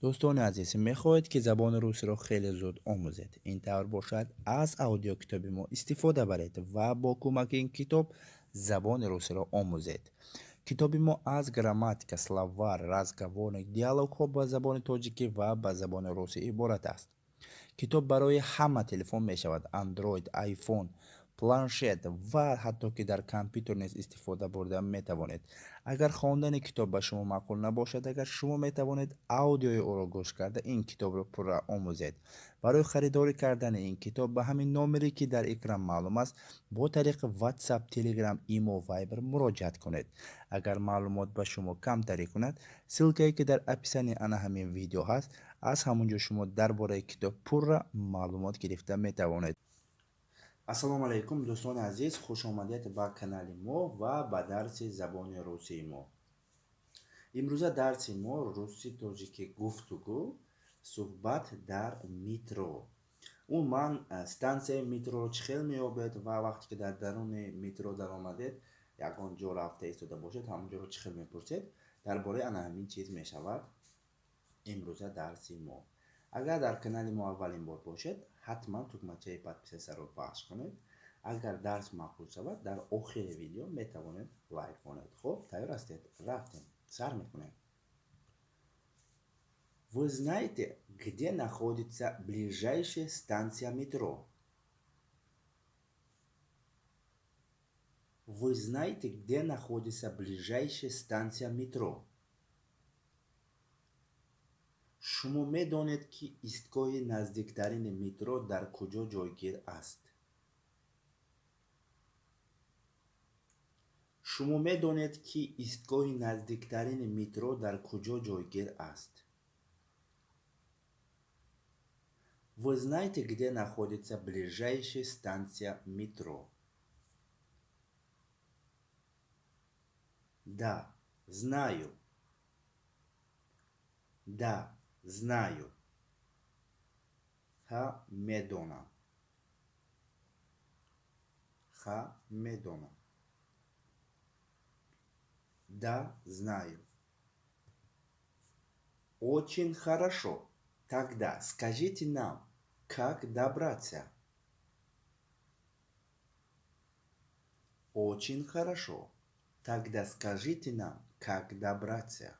دوستان عزیز، میخواهید که زبان روسی را خیلی زود آموزید. این طور باشد از آودیو کتاب ما استفاده برید و با کمک این کتاب زبان روسی را آموزید. کتاب ما از گراماتیکا، словарь، разговорник، دیالوگ ها با زبان تاجیکی و با زبان روسی عبارت است. کتاب برای همه تلفن می شود، اندروید، آیفون، پلانشت و حتی که در کامپیوتر نیز استفاده برده می توانید. اگر خواندن کتاب به شما معقول نباشد، اگر شما می توانید آودیوی او را گوش کرده این کتاب را پورا آموزید. برای خریداری کردن این کتاب به همین نمره که در اکران معلوم است با طریق واتساپ تلگرام، ایمو، وایبر مراجعت کنید. اگر معلومات به شما کم تری کند، سلکه‌ای که در اپیسانی آن همین ویدیو هست از همونجا شما درباره کتاب پورا معلومات گرفته می توانید. السلام علیکم دوستان عزیز، خوش آمدید به کانال ما و به درس زبان روسی ما. امروز درس ما روسی توجیکی گفتگو صحبت در مترو. اون من ستانسیه مترو چخیل میابید و وقتی که در درون مترو در آمدید یکان جا رفته ایستاده باشید همونجا رو چخیل میپرسید. درباره آن همین چیز میشود امروز درس ما. اگر در کانال ما اولین بار باشید حتما تکمچه پادپیس رو بخش کنید. اگر درس معقول شود در آخر ویدیو میتوانید لایک کنید. خب تیار هستید؟ رفتیم سر میکنیم. Вы знаете, где находится ближайшая станция метро? Вы знаете, где находится ближайшая станция метро? شما میدانید که ایستگاه نزدیکترین مترو در کجا جایگیر است؟ شما میدانید که ایستگاه نزدیکترین مترو در کجا جایگیر است؟ Вы знаете, где находится ближайшая станция метро? Да, знаю. Да, знаю. Ха медона. Ха медона. Да, знаю. Очень хорошо. Тогда скажите нам, как добраться? Очень хорошо. Тогда скажите нам, как добраться?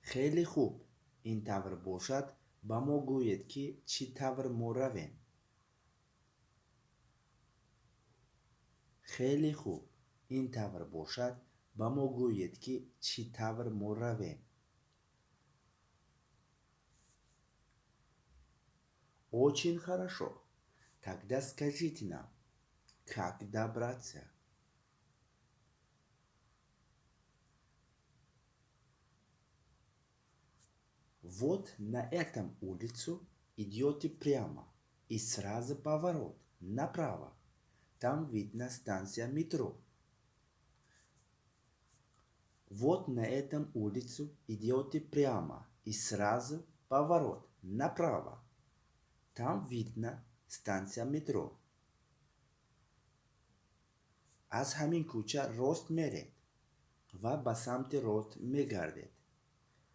خیلی خوب. این طور باشد با ما گوید که چی طور ما رویم. خیلی خوب. این طور باشد با ما گوید که چی طور ما رویم. Очень хорошо. Тогда скажите нам, как добраться? Вот на этом улицу идете прямо и сразу поворот направо. Там видно станция метро. Вот на этом улицу идете прямо и сразу поворот направо. Там видно станция метро. از همین کوچه راست میرید و به سمت راست میگردید.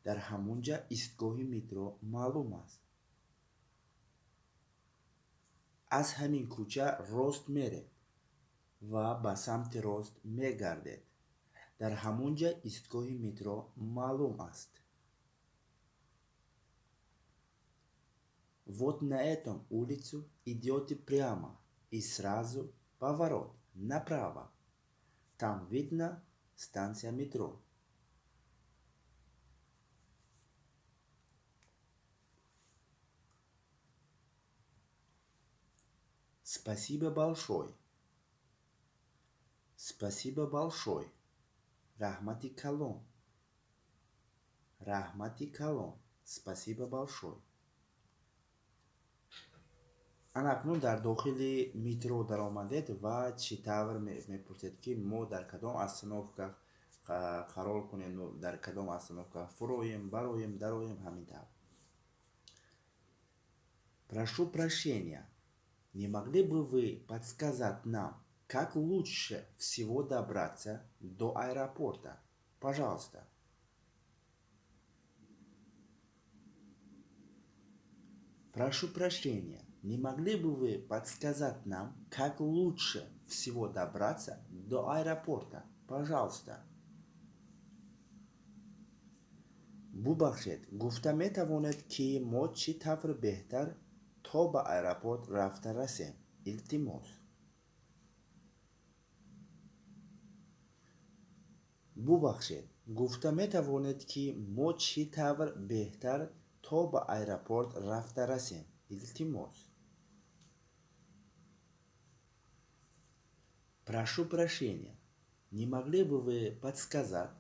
در همونجا ایستگاه مترو معلوم است. از همین کوچه راست میرید و به سمت راست میگردید. در همونجا ایستگاه مترو معلوم است. Вот на этом улицу идете прямо и сразу поворот направо. Там видно станция метро. Спасибо большое. Спасибо большое. Рахмати калон. Рахмати калон. Спасибо большое. اکنون در داخل مترو در آمدید و چی طور میپرسید که ما در کدام اصناف قرار کنیم، در کدام اصناف فرویم، برایم، درایم، همین طور. Прошу прощения, не могли бы вы подсказать нам, как лучше всего добраться до аэропорта? Пожалуйста. Прошу прощения, не могли бы вы подсказать нам, как лучше всего добраться до аэропорта? Пожалуйста. бубахшед, гуфта метавонед ки мо чӣ тавр беҳтар то ба аэропорт рафта расем? Илтимос. бубахшед, гуфта метавонед ки мо чӣ тавр беҳтар то ба аэропорт рафта расем? Илтимос. Прошу прощения, не могли бы вы подсказать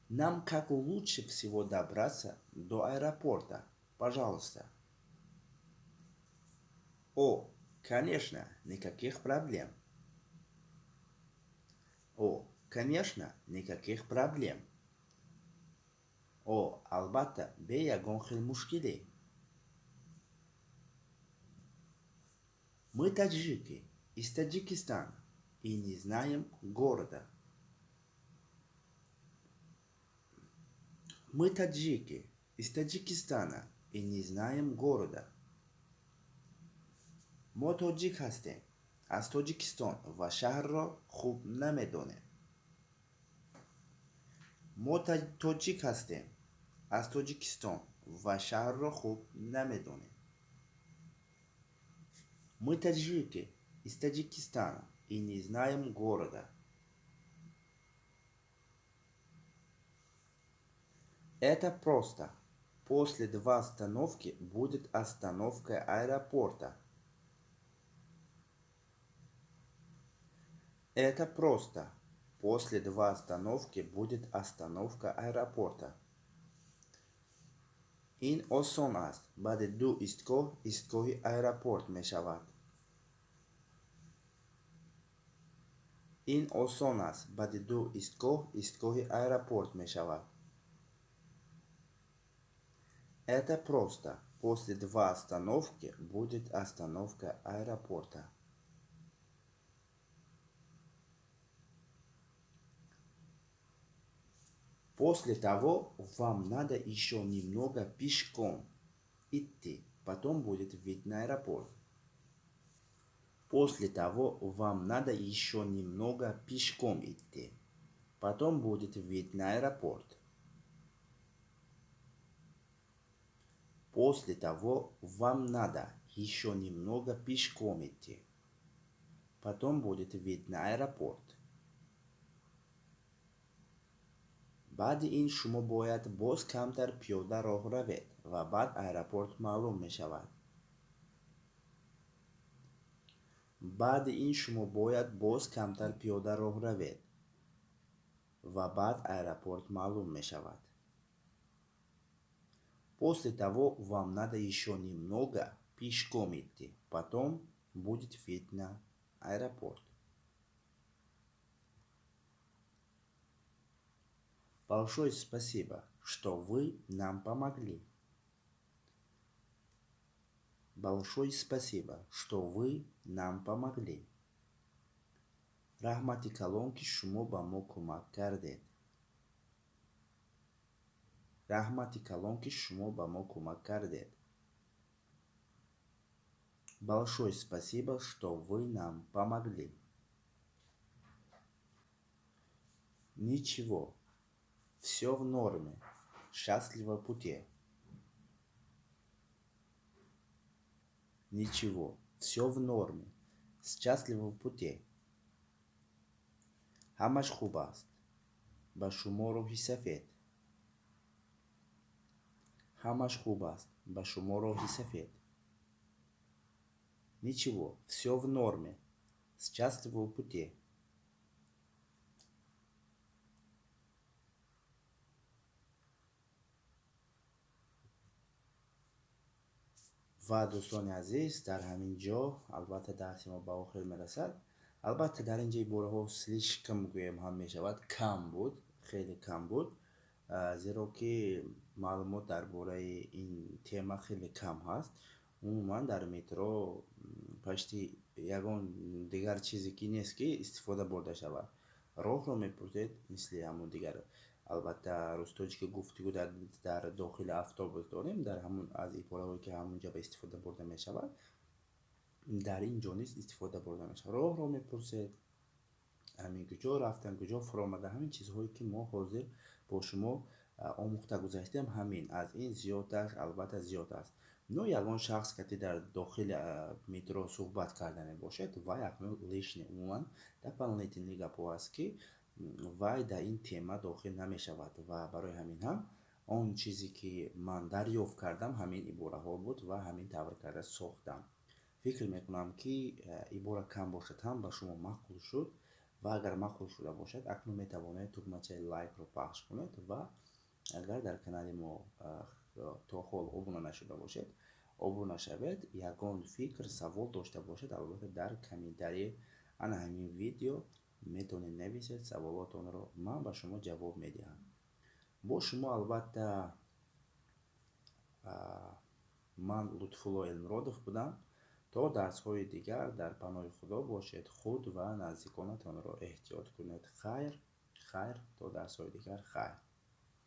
нам, как лучше всего добраться до аэропорта? Пожалуйста. О, конечно, никаких проблем. О, конечно, никаких проблем. О, албатта, бе ягон хел мушкиле. Мы таджики из Таджикистана и не знаем города. Мы таджики из Таджикистана и не знаем города. мо тоҷик ҳастем. Аз Тоҷикистон ва шаҳрро хуб намедонем. мо тоҷик ҳастем. Аз Тоҷикистон ва шаҳрро хуб намедонем. Мы таджики из Таджикистана и не знаем города. Это просто. После 2 остановки будет остановка аэропорта. Это просто. После 2 остановки будет остановка аэропорта. ин осон аст. Баъди 2 истгоҳ истгоҳи аэропорт мешавад. ин осон аст. Баъди 2 истгоҳ истгоҳи аэропорт мешавад. Это просто. После 2 остановки будет остановка аэропорта. После того вам надо еще немного пешком идти, потом будет вид на аэропорт. После того вам надо еще немного пешком идти, потом будет вид на аэропорт. После того вам надо еще немного пешком идти, потом будет вид на аэропорт. баъди ин шумо бояд боз камтар пиёда роҳ равед ва баъд аэропорт маълум мешавад. баъди ин шумо бояд боз камтар пиёда роҳ равед ва баъд аэропорт маълум мешавад. После того вам надо еще немного пешком идти, потом будет вид на аэропорт. Большое спасибо, что вы нам помогли. Большое спасибо, что вы нам помогли. Раҳмати калон ки шумо ба мо кӯмак кардед. раҳмати калон ки шумо ба мо кӯмак кардед. Большое спасибо, что вы нам помогли. Ничего. Все в норме. Счастливого пути. Ничего. Все в норме. Счастливого пути. ҳамаш хуб аст. ба шумо роҳи сафед. ҳамаш хуб аст. ба шумо роҳи сафед. Ничего. Все в норме. Счастливого пути. ва дӯстони азиз, дар ҳамин ҷо албатта дарси мо ба охир мерасад. албатта дар ин ҷо ибораҳо слишком гӯем ҳам мешавад, кам буд, хеле кам буд, зеро ки маълумот дар бораи ин тема хеле кам ҳаст. умуман дар метро пашти ягон дигар чизе ки нест ки истифода бурда шавад. роҳро мепурсед мисли ҳамун дигар албатта Руси Точики Гуфтугу дар дохили автобус дорем, дар ҳамун аз ибораҳое ки ҳамунҷа ба истифода бурда мешавад, дар ин ҷо низ истифода бурда мешавад. Роҳро мепурсед, ҳамин куҷо рафтан, куҷо фуромада, ҳамин чизҳое ки мо ҳозир бо шумо омӯхта гузаштем, ҳамин аз ин зиёд аст, албатта зиёд аст. Но ягон шахс кати дар дохили метро суҳбат карда мебошад, вай акнун лишне умуман дар планетини гапо аст ки вай дар ин тема дохил намешавад ва барои ҳамин ҳам он чизе ки ман дарёфт кардам ҳамин ибораҳо буд ва ҳамин тавр карда сохтам. фикр мекунам ки ибора кам бошад ҳам ба шумо маъқул шуд ва агар маъқул шуда бошад, акнун метавонед тугмачаи лайкро пахш кунед ва агар дар канали мо то ҳол обуна нашуда бошед, обуна шавед. Ягон фикр, савол дошта бошед, албатта дар комментарие ана ҳамин видео метавонед нависед, саволотонро ман ба шумо ҷавоб медиҳам. Бо шумо албатта ман Лутфулло Элмуродов будам. То дарсҳои дигар дар паноҳи худо бошед, худ ва наздиконатонро эҳтиёт кунед. Хайр, то дарсҳои дигар, хайр.